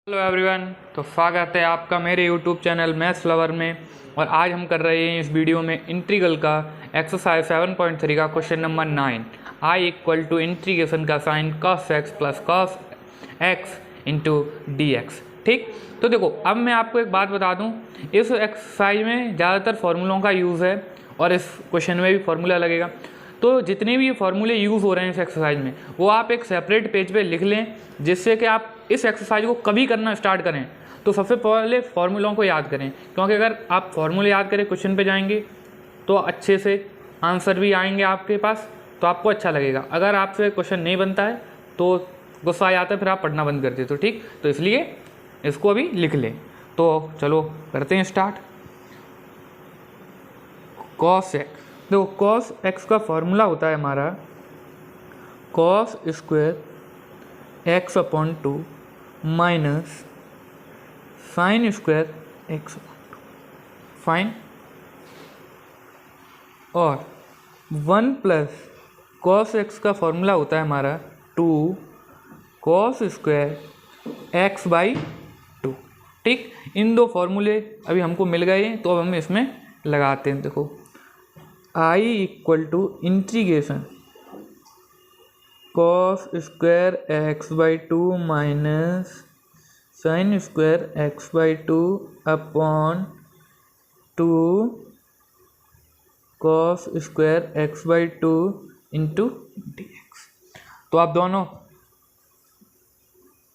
Hello everyone. तो स्वागत है आपका मेरे यूट्यूब चैनल मैथ्स लवर में। और आज हम कर रहे हैं इस वीडियो में इंटीग्रल का एक्सरसाइज 7.3 का question number 9। I equal to integration का sign cos x plus cos x into d x. ठीक, तो देखो अब मैं आपको एक बात बता दूं, इस एक्सरसाइज में ज़्यादातर फार्मूलों का यूज़ है और इस क्वेश्चन में भी फार्मूला लगेगा। तो जितने भी फार्मूले यूज़ हो रहे हैं इस एक्सरसाइज में वो आप एक सेपरेट पेज पे लिख लें, जिससे कि आप इस एक्सरसाइज को कभी करना स्टार्ट करें तो सबसे पहले फार्मूलों को याद करें, क्योंकि अगर आप फार्मूले याद करें क्वेश्चन पे जाएंगे तो अच्छे से आंसर भी आएंगे आपके पास, तो आपको अच्छा लगेगा। अगर आपसे क्वेश्चन नहीं बनता है तो गुस्सा आ जाता है, फिर आप पढ़ना बंद कर देते हो। ठीक, तो इसलिए इसको अभी लिख लें। तो चलो करते हैं स्टार्ट। कॉस एक्स, देखो कॉस एक्स का फॉर्मूला होता है हमारा cos square x upon two minus sine square x upon two, fine. और 1 प्लस कॉस एक्स का फॉर्मूला होता है हमारा 2 कॉस स्क्वायर एक्स बाई 2। ठीक, इन दो फॉर्मूले अभी हमको मिल गए हैं, तो अब हम इसमें लगाते हैं। देखो I equal to integration cos square x by two minus sine square x by two upon 2 cos square x by two into d x. तो आप दोनों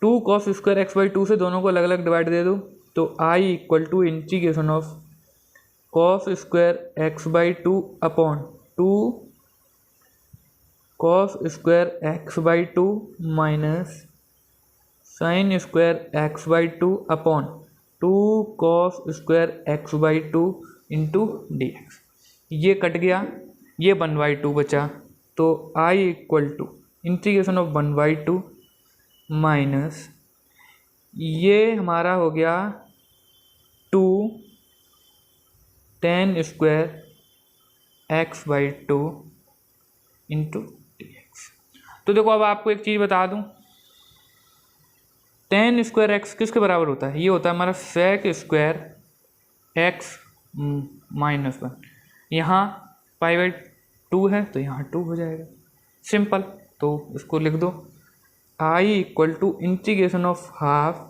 2 cos square x by two से दोनों को अलग अलग डिवाइड दे दो, तो I equal to integration of cos square x by two upon 2 cos square x by two minus sine square x by two upon 2 cos square x by two into d x. ये cut गया, ये 1/2 बचा, तो I equal to integration of 1/2 minus ये हमारा हो गया 2 tan square x by two into d x. तो देखो अब आपको एक चीज़ बता दूं, tan स्क्वायर एक्स किसके बराबर होता है? ये होता है हमारा सेक स्क्वायर एक्स माइनस 1। यहाँ π/2 है तो यहाँ 2 हो जाएगा, सिंपल। तो इसको लिख दो I equal to integration of half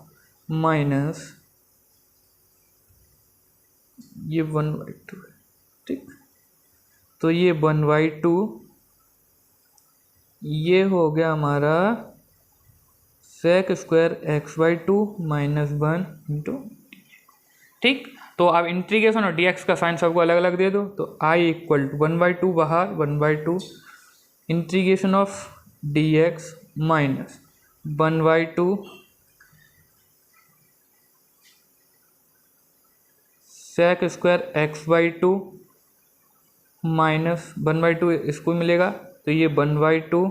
minus ये 1/2 है। ठीक, तो ये 1/2 ये हो गया हमारा sec square x by two minus 1 into. ठीक, तो अब इंटीग्रेशन और dx का साइन सबको अलग अलग दे दो, तो आई इक्वल टू 1/2 बाहर 1/2 integration of dx minus 1/2 sec square x by two minus 1/2 इसको मिलेगा, तो ये 1/2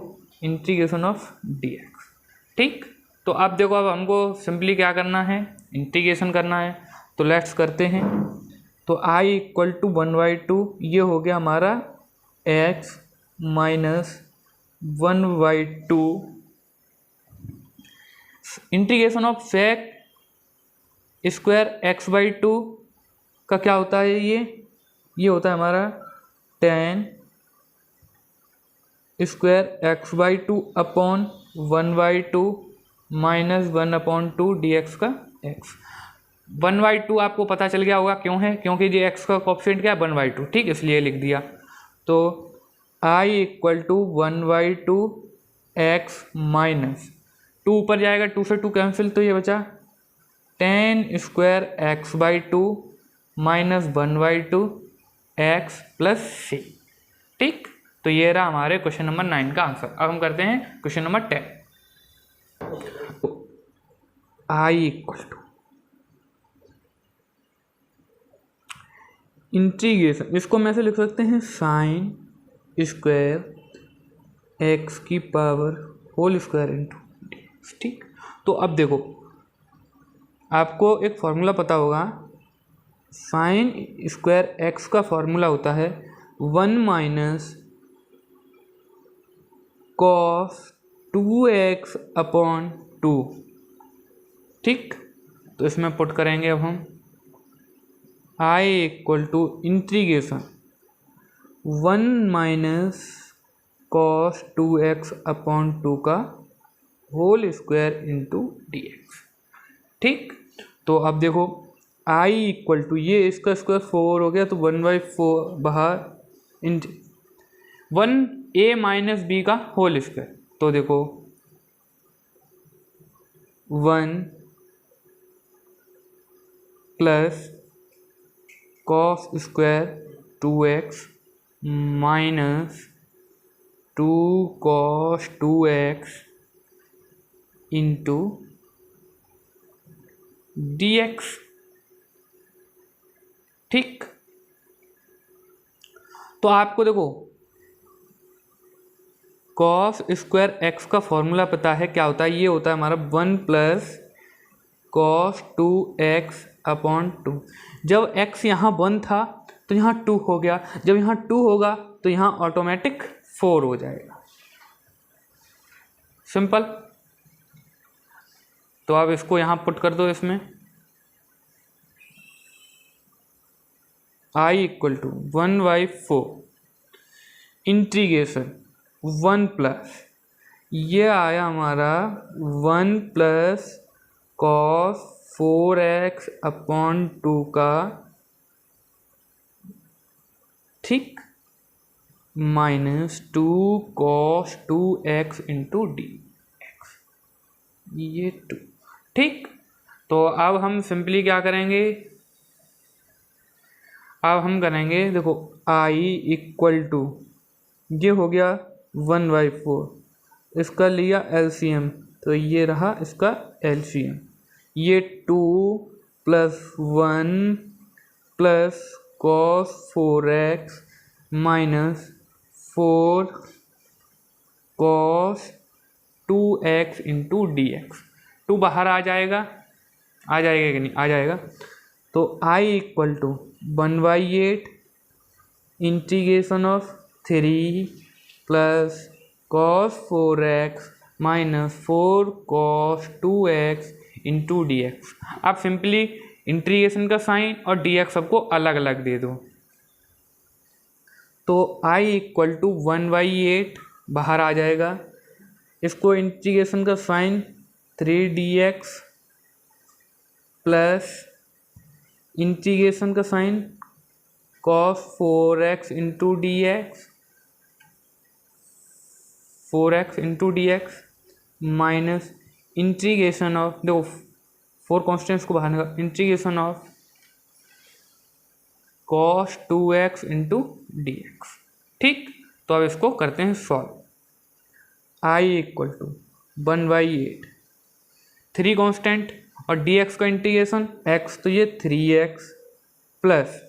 इंटीग्रेशन ऑफ डी एक्स। ठीक, तो अब देखो अब हमको सिंपली क्या करना है, इंटीग्रेशन करना है, तो लेट्स करते हैं। तो आई इक्वल टू 1/2 ये हो गया हमारा x minus 1/2 integration of sec square x by two का क्या होता है, ये होता है हमारा tan square x by two upon 1/2 minus 1/2 d x का x। 1/2 आपको पता चल गया होगा क्यों है, क्योंकि ये x का कोएफिशिएंट क्या है 1/2। ठीक, इसलिए लिख दिया। तो I equal to 1/2 x minus 2 ऊपर जाएगा, 2 से 2 कैंसिल, तो ये बचा tan square x by two minus 1/2 x plus c. ठीक, तो ये रहा हमारे क्वेश्चन नंबर 9 का आंसर। अब हम करते हैं question number 10। I equal to integration, इसको मैं ऐसे लिख सकते हैं साइन स्क्वायर एक्स की power whole square into d x. ठीक, तो अब देखो आपको एक फॉर्मूला पता होगा, साइन स्क्वायर एक्स का फॉर्मूला होता है 1 माइनस कॉस 2x अपॉन 2। ठीक, तो इसमें पुट करेंगे अब हम I equal to integration 1 minus cos 2x upon 2 का whole square into d x. ठीक, तो अब देखो I इक्वल टू ये इसका स्क्वायर 4 हो गया, तो 1/4 बाहर इंट 1a माइनस बी का होल स्क्वायर। तो देखो 1 plus cos square 2x minus 2 cos 2x into d x. ठीक, तो आपको देखो कॉस स्क्वायर एक्स का फॉर्मूला पता है क्या होता है, ये होता है हमारा 1 प्लस कॉस 2x अपॉन 2। जब x यहाँ 1 था तो यहाँ 2 हो गया, जब यहाँ 2 होगा तो यहाँ ऑटोमेटिक 4 हो जाएगा। सिंपल। तो आप इसको यहाँ पुट कर दो इसमें I equal to 1/4 integration 1 plus ये आया हमारा 1 प्लस कॉस 4x अपॉन 2 का, ठीक, minus 2 cos 2x into d x, ये 2। ठीक, तो अब हम सिंपली क्या करेंगे, अब हम करेंगे देखो I इक्वल टू ये हो गया 1/4, इसका लिया एलसीएम तो ये रहा इसका एलसीएम, ये 2 plus 1 plus cos 4x minus 4 cos 2x into d x. 2 बाहर आ जाएगा कि नहीं, आ जाएगा। तो I equal to 1/8 integration of 3 plus cos 4x minus 4 cos 2x into d x. आप सिंपली इंटीग्रेशन का साइन और डी एक्स सबको अलग अलग दे दो। तो I इक्वल टू 1/8 बाहर आ जाएगा, इसको इंटीग्रेशन का साइन 3dx प्लस इंटीग्रेशन का sign cos 4x into d x, 4x into d x minus integration of, देखो 4 कॉन्स्टेंट्स को बाहर निकाल, integration of cos 2x into d x. ठीक, तो अब इसको करते हैं solve. I equal to 1/8 3 constant और dx का इंटीग्रेशन x, तो ये 3x plus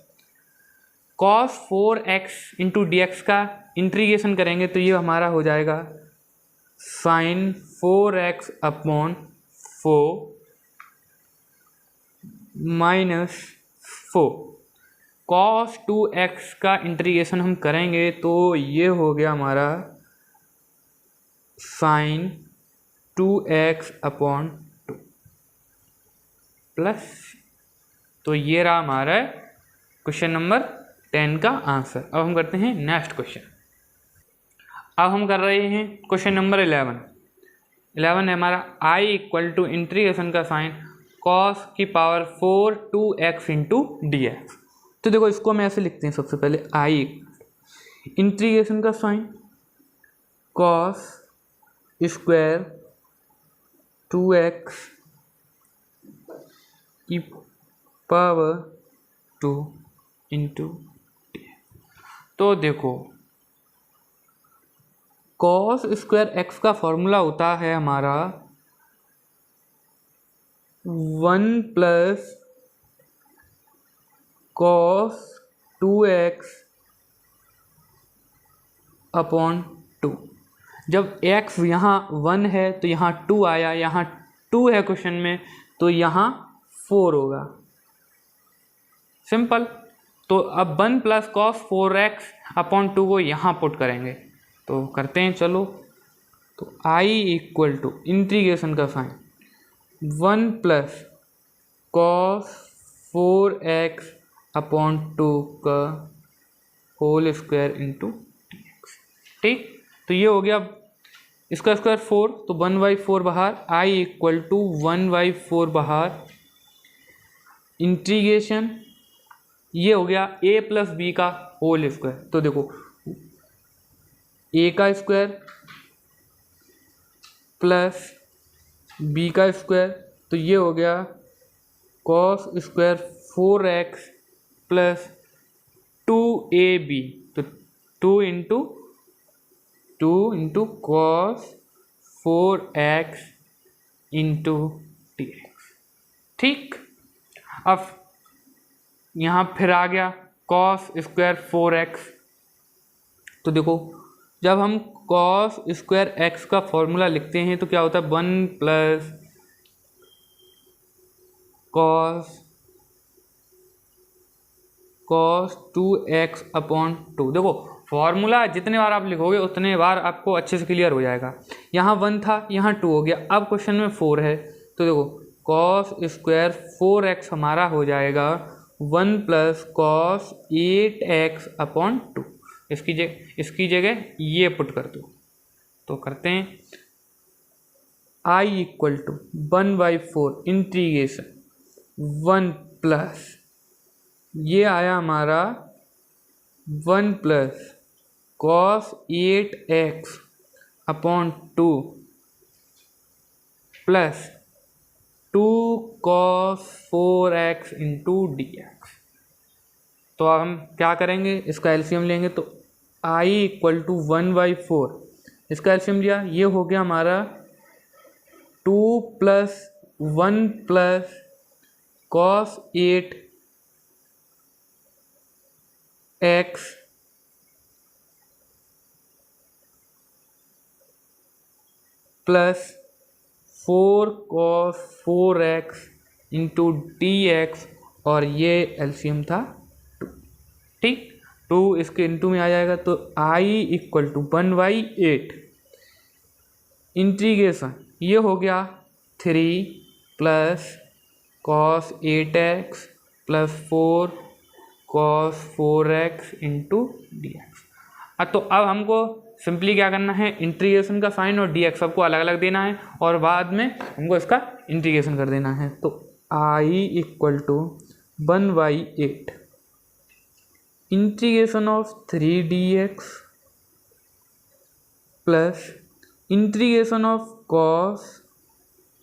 cos 4x into d x का इंटीग्रेशन करेंगे तो ये हमारा हो जाएगा sign 4x upon 4 minus 4। cos 2x का इंटीग्रेशन हम करेंगे तो ये हो गया हमारा साइन 2x अपॉन 2 प्लस, तो ये रहा हमारा क्वेश्चन नंबर 10 का आंसर। अब हम करते हैं नेक्स्ट क्वेश्चन। अब हम कर रहे हैं क्वेश्चन नंबर 11 है हमारा I इक्वल टू इंटीग्रेशन का साइन cos की power 4 2x into d x. तो देखो इसको हम ऐसे लिखते हैं, सबसे पहले I इंटीग्रेशन का साइन cos स्क्वायर 2x की पावर 2 इंटू डी। तो देखो cos स्क्वायर x का फॉर्मूला होता है हमारा 1 प्लस cos 2x अपॉन 2। जब x यहाँ 1 है तो यहाँ 2 आया, यहाँ 2 है क्वेश्चन में तो यहाँ 4 होगा। सिंपल। तो अब 1 प्लस कॉस 4x अपॉन 2 को यहाँ पुट करेंगे, तो करते हैं चलो। तो I इक्वल टू इंटीग्रेशन का sign 1 plus cos 4x upon 2 का होल स्क्वायर इंटू dx। ठीक, तो ये हो गया इसका स्क्वायर 4, तो 1/4 बाहर, i इक्वल टू 1/4 बाहर, इंटीग्रेशन ये हो गया a प्लस बी का होल स्क्वायर। तो देखो a का स्क्वायर प्लस b का स्क्वायर, तो ये हो गया cos square 4x plus 2ab, तो 2 into cos 4x into dx। ठीक, अब यहाँ फिर आ गया कॉस स्क्वायर 4x। तो देखो जब हम कॉस स्क्वायर x का फॉर्मूला लिखते हैं तो क्या होता है 1 प्लस कॉस 2x अपॉन 2। देखो फॉर्मूला जितने बार आप लिखोगे उतने बार आपको अच्छे से क्लियर हो जाएगा। यहाँ 1 था, यहाँ 2 हो गया, अब क्वेश्चन में 4 है, तो देखो कॉस स्क्वायर 4x हमारा हो जाएगा 1 प्लस कॉस 8x अपॉन 2। इसकी जगह ये पुट कर दो, तो करते हैं i equal to 1/4 integration 1 plus ये आया हमारा 1 plus cos 8x upon 2 plus 2 cos 4x into dx। तो अब हम क्या करेंगे, इसका एलसीएम लेंगे, तो i इक्वल टू 1/4, इसका एलसीएम लिया, ये हो गया हमारा 2 plus 1 plus cos 8x plus 4 cos 4x into dx, और ये एलसीएम था 2। ठीक, 2 इसके इंटू में आ जाएगा, तो i इक्वल टू 1/8 इंटीग्रेशन ये हो गया 3 plus cos 8x plus 4 cos 4x into dx। तो अब हमको सिंपली क्या करना है, इंटीग्रेशन का साइन और dx सबको अलग अलग देना है और बाद में हमको इसका इंटीग्रेशन कर देना है। तो i equal to 1/8 integration of 3 dx plus integration of cos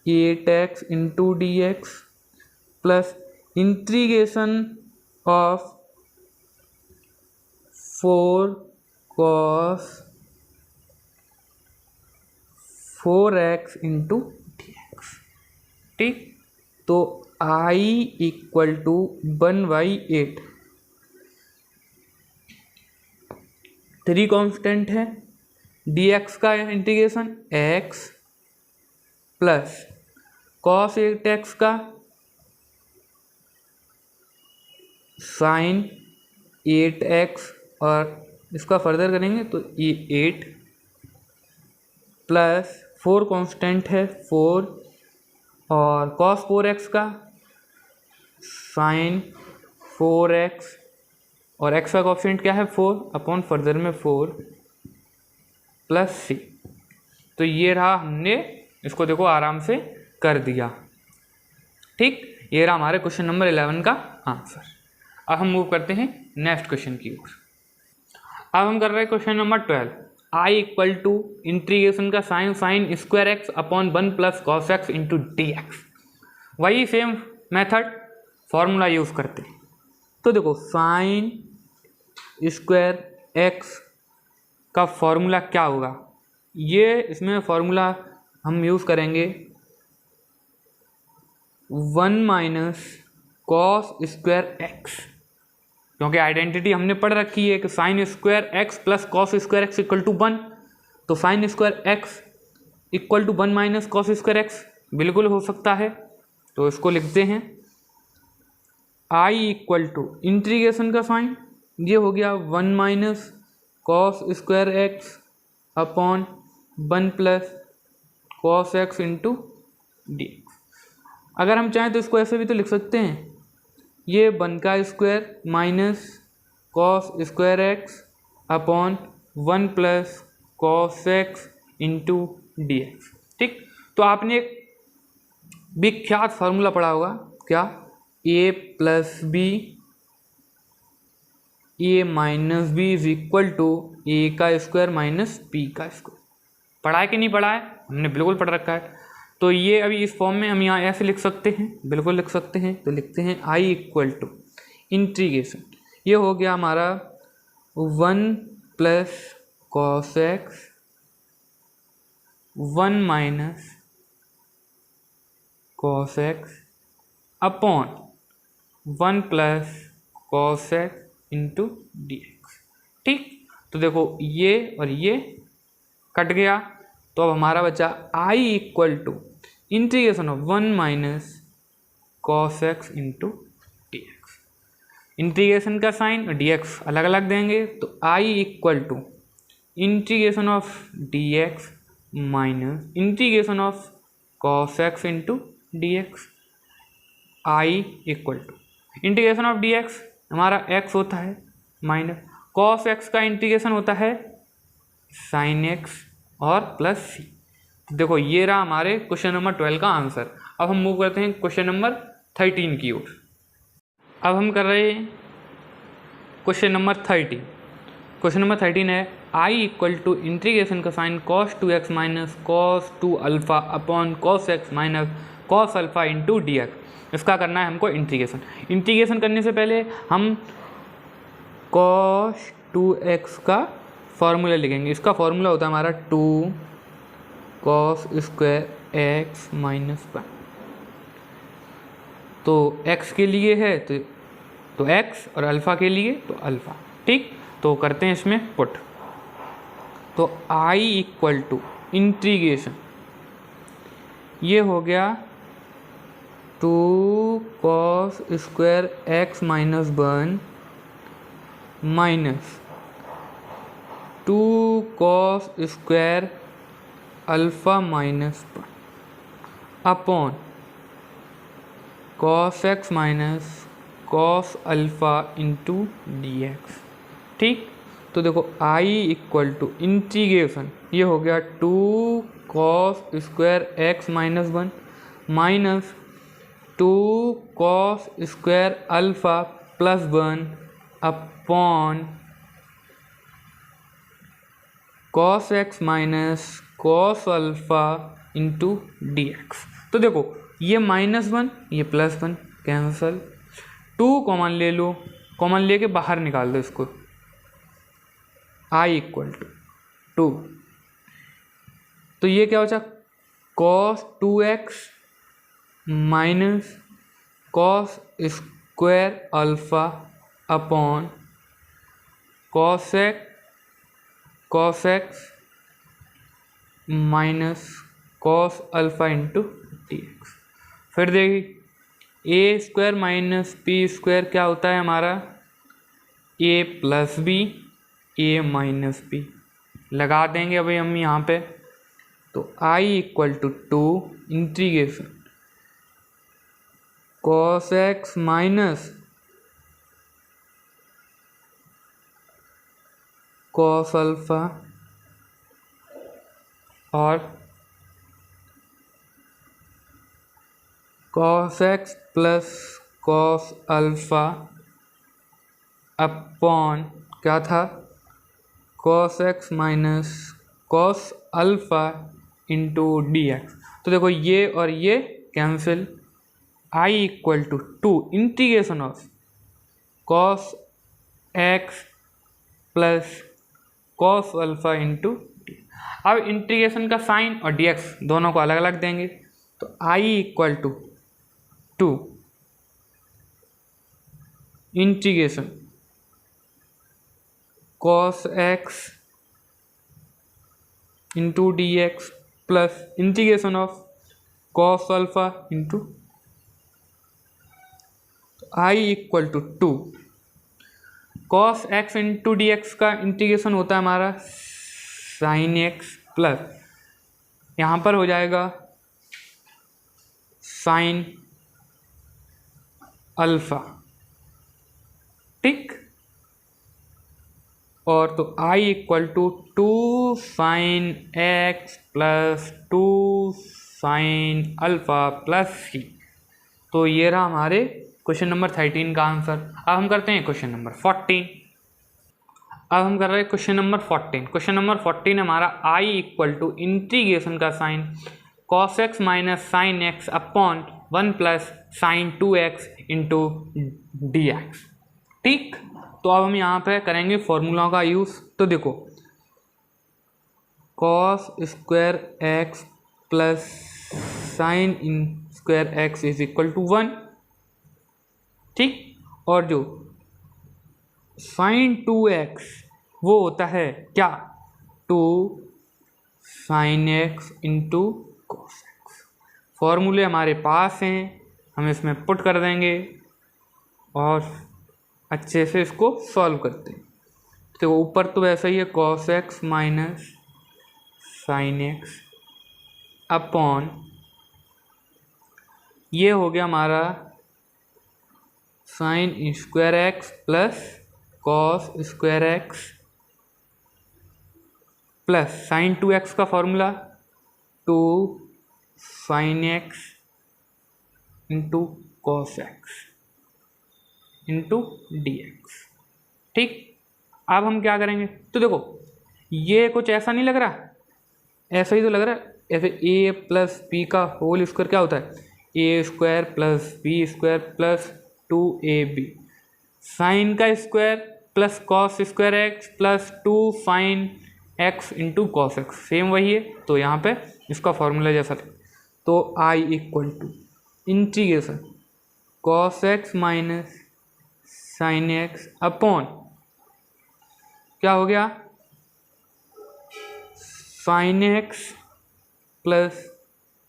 8x into dx plus integration of 4 cos 4x into dx। ठीक, तो i इक्वल टू 1/8, 3 कांस्टेंट है, dx का integration x plus cos 8x का sign 8x, और इसका further करेंगे तो ये 8 प्लस 4 कांस्टेंट है 4, और कॉस 4x का साइन 4x, और x का कोएफिशिएंट क्या है 4 अपॉन फर्दर में 4 प्लस c। तो ये रहा, हमने इसको देखो आराम से कर दिया। ठीक, ये रहा हमारे क्वेश्चन नंबर 11 का आंसर। अब हम मूव करते हैं नेक्स्ट क्वेश्चन की ओर। अब हम कर रहे हैं question number 12। i equal to integration का sine square x upon 1 plus cos x into dx। वही सेम मेथड फॉर्मूला यूज़ करते हैं। तो देखो साइन स्क्वायर एक्स का फॉर्मूला क्या होगा, ये इसमें फॉर्मूला हम यूज़ करेंगे 1 माइनस कॉस स्क्वायर एक्स, क्योंकि आइडेंटिटी हमने पढ़ रखी है कि sine square x plus cos square x equal to 1। तो साइन square x equal to 1 minus cos square x बिल्कुल हो सकता है, तो इसको लिखते हैं i इक्वल टू इंटीग्रेशन का साइन ये हो गया 1 minus cos square x upon 1 plus cos x into d. अगर हम चाहें तो इसको ऐसे भी तो लिख सकते हैं, ये 1 का square minus cos square x upon 1 plus cos x into d x. ठीक, तो आपने एक विख्यात फार्मूला पढ़ा होगा, क्या, A plus B A minus B is equal to A का स्क्वायर माइनस बी का स्क्वायर। पढ़ा है कि नहीं पढ़ा है? हमने बिल्कुल पढ़ रखा है। तो ये अभी इस फॉर्म में हम यहाँ ऐसे लिख सकते हैं, बिल्कुल लिख सकते हैं। तो लिखते हैं आई इक्वल टू इंटीग्रेशन, ये हो गया हमारा 1 plus cos x 1 minus cos x upon 1 plus cos x into d x. ठीक, तो देखो ये और ये कट गया, तो अब हमारा बचा I equal to integration of 1 minus cos x into d x. Integration का साइन और डी एक्स अलग अलग देंगे, तो I equal to integration of d x minus integration of cos x into d x. I equal to integration of d x हमारा x होता है minus cos x का इंटीग्रेशन होता है साइन एक्स और प्लस सी। देखो ये रहा हमारे क्वेश्चन नंबर 12 का आंसर। अब हम मूव करते हैं क्वेश्चन नंबर 13 की ओर। अब हम कर रहे हैं क्वेश्चन नंबर 13। क्वेश्चन नंबर 13 है आई इक्वल टू इंटीग्रेशन का sine cos 2x minus cos 2 alpha upon cos x minus cos alpha into d x. इसका करना है हमको इंटीग्रेशन। इंटीग्रेशन करने से पहले हम कॉस 2x का फॉर्मूला लिखेंगे। इसका फॉर्मूला होता है हमारा 2 कॉस स्क्वायर एक्स माइनस 1। तो x के लिए है तो x और अल्फ़ा के लिए तो अल्फ़ा। ठीक, तो करते हैं इसमें पुट। तो i इक्वल टू इंटीग्रेशन, ये हो गया 2 cos square x minus 1 minus 2 cos square alpha minus 1 upon cos x minus cos alpha into d x. ठीक, तो देखो i इक्वल टू इंटीग्रेशन, ये हो गया 2 cos square x minus 1 minus 2 cos square alpha plus 1 upon cos x minus cos alpha into d x. तो देखो ये -1 ये +1 कैंसल, 2 कॉमन ले लो, कॉमन लेके बाहर निकाल दो इसको, i इक्वल टू 2। तो ये क्या बचा cos 2x minus cos square alpha upon cos x minus cos alpha into d x. फिर देखिए A square minus P square क्या होता है हमारा a plus B A minus B. लगा देंगे अभी हम यहाँ पे, तो i equal to 2 integration cos x minus cos alpha और cos x plus cos alpha upon क्या था cos x minus cos alpha into d x. तो देखो ये और ये cancel, i equal to 2 integration of cos x plus cos alpha into d. अब integration का साइन और डी एक्स दोनों को अलग अलग देंगे, तो i equal to 2 integration cos x into d x plus integration of cos alpha into i equal to 2 cos x into d x का इंटीग्रेशन होता है हमारा साइन एक्स प्लस यहाँ पर हो जाएगा साइन अल्फ़ा, ठीक। और तो I equal to 2 sine x plus 2 sine alpha plus c. तो ये रहा हमारे क्वेश्चन नंबर 13 का आंसर। अब हम करते हैं क्वेश्चन नंबर 14। अब हम कर रहे हैं क्वेश्चन नंबर 14। क्वेश्चन नंबर 14 हमारा I इक्वल टू इंटीग्रेशन का sine cos x minus sine x upon 1 plus sign 2x into d x, ठीक। तो अब हम यहाँ पे करेंगे फॉर्मूला का यूज़। तो देखो cos square x plus sine इन square x is equal to 1, ठीक। और जो साइन 2x वो होता है क्या, 2 sine x into cos x. फॉर्मूले हमारे पास हैं, हम इसमें पुट कर देंगे और अच्छे से इसको सॉल्व करते हैं। तो ऊपर तो वैसा ही है, cos x minus sine x upon ये हो गया हमारा sine square x plus cos square x plus sign 2x का formula 2 sine x into cos x into d x, ठीक। अब हम क्या करेंगे, तो देखो ये कुछ ऐसा नहीं लग रहा, ऐसा ही तो लग रहा है। ऐसे a प्लस बी का होल स्क्वायर क्या होता है, A square plus B square plus 2ab, sine का square plus cos square x plus 2 sine x into cos x, same वही है। तो यहाँ पे इसका फॉर्मूला जैसा तो I equal to integration cos x minus sine x upon क्या हो गया, sine x plus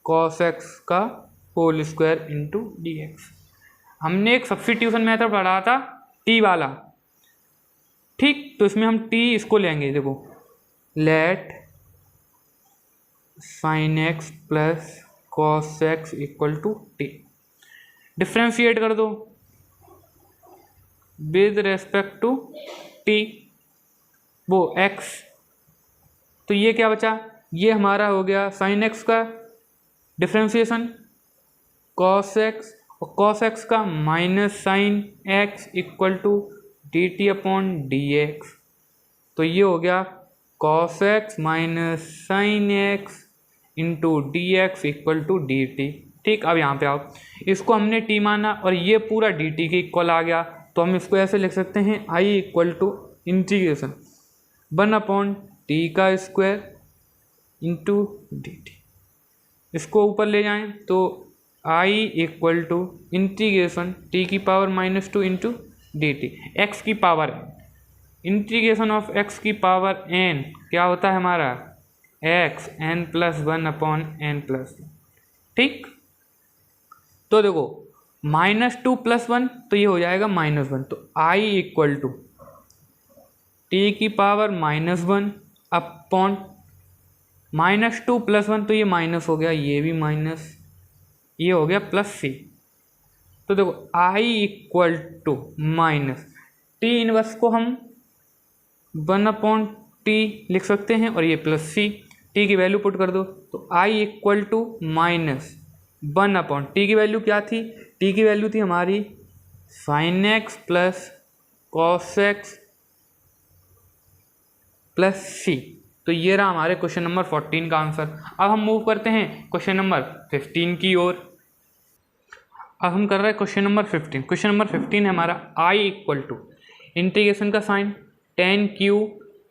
cos x का whole square into d x. हमने एक सब्स्टिट्यूशन मेथड पढ़ा था टी वाला, ठीक। तो इसमें हम टी इसको लेंगे, देखो let sine x plus cos x equal to t, differentiate कर दो विद रेस्पेक्ट टू टी वो एक्स। तो ये क्या बचा, ये हमारा हो गया साइन एक्स का डिफ्रेंशिएशन कॉस एक्स और कॉस एक्स का minus sine x equal to d t upon d x. तो ये हो गया cos x minus sine x into d x equal to d t, ठीक। अब यहाँ पे आओ, इसको हमने टी माना और ये पूरा डी टी के इक्वल आ गया। तो हम इसको ऐसे लिख सकते हैं I equal to integration 1 upon t का स्क्वायर इंटू डी टी। इसको ऊपर ले जाएं तो I equal to integration t की power -2 into d t, x की पावर इंटीग्रेशन ऑफ एक्स की पावर n क्या होता है हमारा x n+1 अपॉन n+1, ठीक। तो देखो -2 + 1 तो ये हो जाएगा -1। तो I इक्वल टू टी की पावर -1 अपॉन -2 + 1 तो ये माइनस हो गया, ये भी माइनस, ये हो गया प्लस c। तो देखो I equal to minus t inverse को हम 1 अपॉन टी लिख सकते हैं और ये प्लस c, टी की वैल्यू पुट कर दो। तो I equal to -1 upon t की वैल्यू क्या थी, टी की वैल्यू थी हमारी sine x plus cos x plus c. तो ये रहा हमारे क्वेश्चन नंबर 14 का आंसर। अब हम मूव करते हैं क्वेश्चन नंबर 15 की ओर। अब हम कर रहे हैं क्वेश्चन नंबर 15। क्वेश्चन नंबर 15 है हमारा I इक्वल टू इंटीग्रेशन का sign tan cube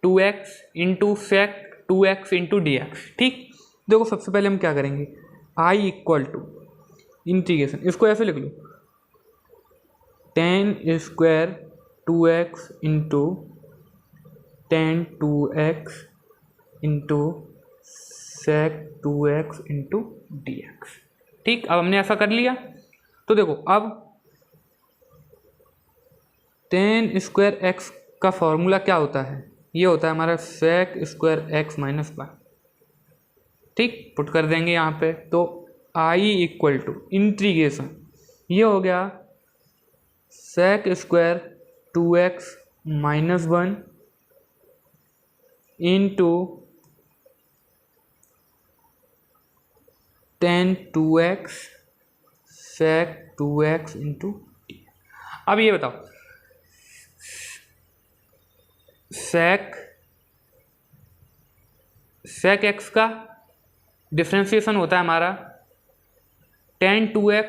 2x into sec 2x into d x, ठीक। देखो सबसे पहले हम क्या करेंगे, I इक्वल टू इंटीग्रेशन, इसको ऐसे लिख लो tan square 2x into tan 2x into sec 2x into d x, ठीक। अब हमने ऐसा कर लिया। तो देखो अब tan स्क्वायर एक्स का फॉर्मूला क्या होता है, ये होता है हमारा sec square x minus y, ठीक। पुट कर देंगे यहाँ पे। तो I इक्वल टू इंटीग्रेशन, ये हो गया sec square 2x minus 1 into tan 2x sec 2x into T. अब ये बताओ sec x का डिफ्रेंशिएशन होता है हमारा tan 2x।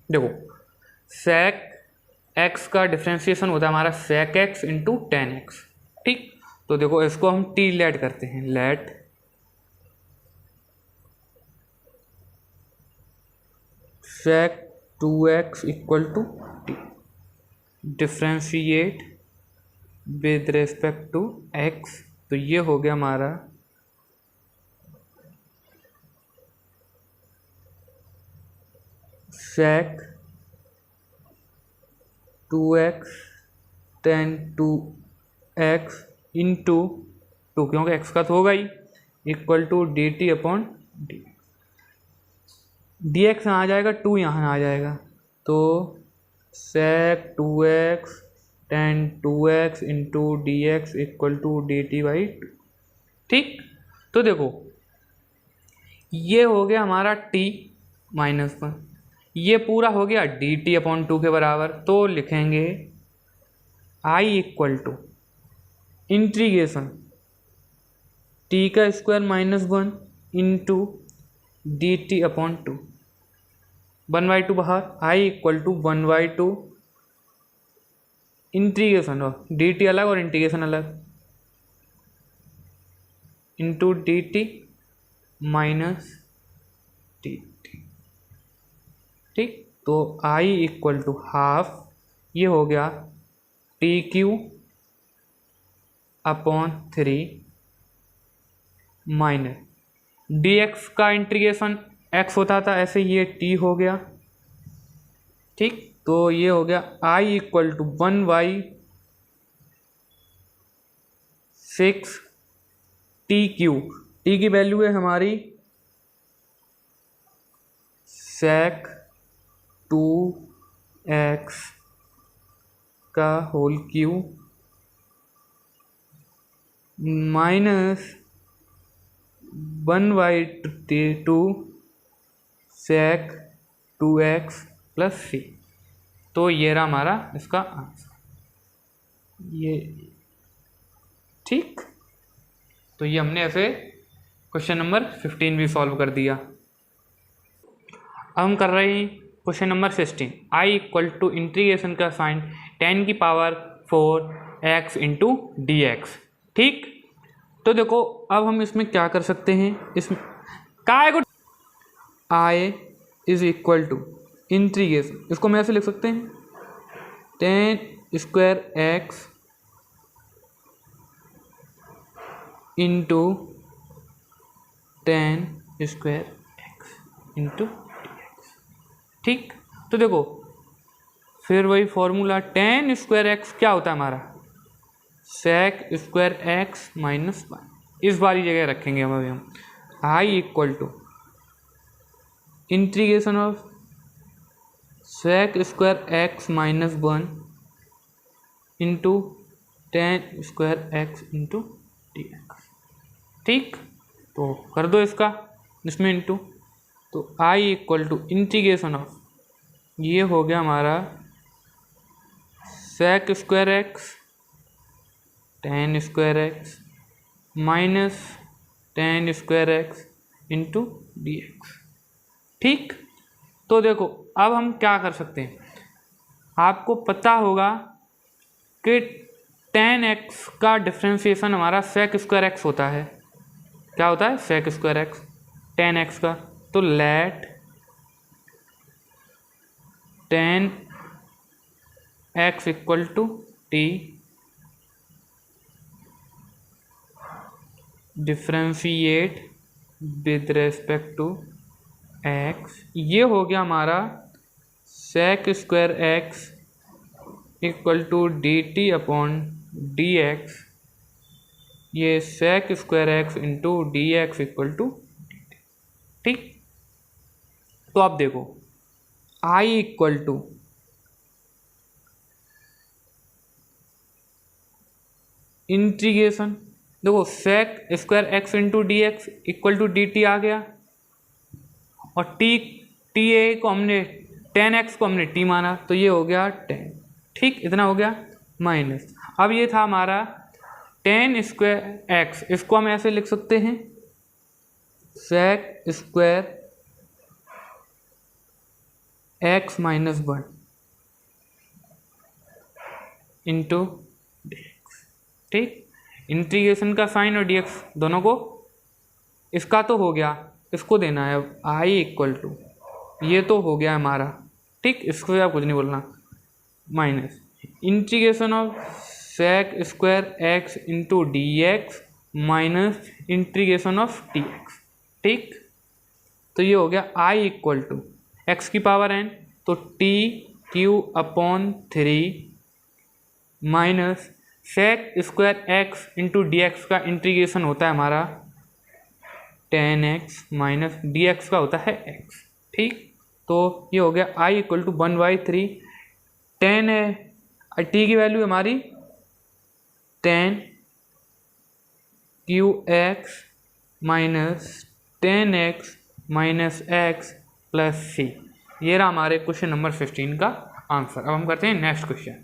देखो sec x का डिफ्रेंशिएशन होता है हमारा sec x into tan x। ठीक, तो देखो इसको हम t लेट करते हैं, let sec 2x equal to t, differentiate with respect to x। तो ये हो गया हमारा sec 2x tan 2x into 2, क्योंकि x का तो होगा ही, equal to d t upon d. D x यहाँ आ जाएगा, 2 यहाँ आ जाएगा, तो sec 2x tan 2x into d x equal to d t by 2। ठीक, तो देखो ये हो गया हमारा t माइनस 1, ये पूरा हो गया डी टी अपॉन 2 के बराबर। तो लिखेंगे i equal to integration t का square minus 1 into d t upon 2, 1/2 बाहर, i इक्वल टू 1/2 इंटीग्रेशन और डी टी अलग और इंटीग्रेशन अलग into d t minus d t. ठीक, तो i इक्वल टू हाफ, ये हो गया t cube upon 3 minus d x का इंटीग्रेशन x होता था, ऐसे ये t हो गया। ठीक, तो ये हो गया i equal to 1/6 t cube. T की वैल्यू है हमारी sec 2x का whole cube minus 1/2 sec 2x plus c। तो ये रहा हमारा इसका आंसर, ये। ठीक, तो ये हमने ऐसे क्वेश्चन नंबर 15 भी सॉल्व कर दिया। अब हम कर रहे हैं question number 16। i equal to integration का साइन tan की power 4x into d x. ठीक, तो देखो अब हम इसमें क्या कर सकते हैं, इसमें काय को i is equal to integration, इसको मैं ऐसे लिख सकते हैं tan square x into tan square x into d x. ठीक, तो देखो फिर वही फॉर्मूला tan स्क्वायर x क्या होता है हमारा sec स्क्वायर x माइनस 1, इस वाली जगह रखेंगे हम। अभी हम i equal to integration of sec square x minus 1 into tan square x into d x. ठीक, तो कर दो इसका, इसमें इंटू, तो i equal to integration of, ये हो गया हमारा sec square x tan square x minus tan square x into d x. ठीक, तो देखो अब हम क्या कर सकते हैं, आपको पता होगा कि tan x का डिफ्रेंशिएशन हमारा sec स्क्वायर x होता है। क्या होता है sec square x tan x का, तो let tan x equal to t differentiate with respect to x। ये हो गया हमारा sec square x equal to d t upon d x, ये sec square x into d x equal to. ठीक, तो आप देखो आई इक्वल टू इंटीग्रेशन, देखो sec square x into d x equal to d T आ गया, और T T A को हमने 10x को हमने टी माना तो ये हो गया 10, ठीक, इतना हो गया माइनस। अब ये था हमारा 10 स्क्वायर एक्स, इसको हम ऐसे लिख सकते हैं sec square x minus 1 into d x, ठीक। इंटीग्रेशन का साइन और डी एक्स दोनों को, इसका तो हो गया, इसको देना है अब आई इक्वल टू, ये तो हो गया हमारा, ठीक, इसको आप कुछ नहीं बोलना, minus integration of sec square x into d x minus integration of t x, ठीक। तो ये हो गया आई इक्वल टू एक्स की पावर एन, तो t cube upon 3 minus sec square x into d x का इंटीग्रेशन होता है हमारा 10x माइनस डी एक्स का होता है x, ठीक। तो ये हो गया i इक्वल टू 1/3, 10 है, t की वैल्यू हमारी 10 Q x minus 10x minus x plus c। ये रहा हमारे क्वेश्चन नंबर 15 का आंसर। अब हम करते हैं नेक्स्ट क्वेश्चन।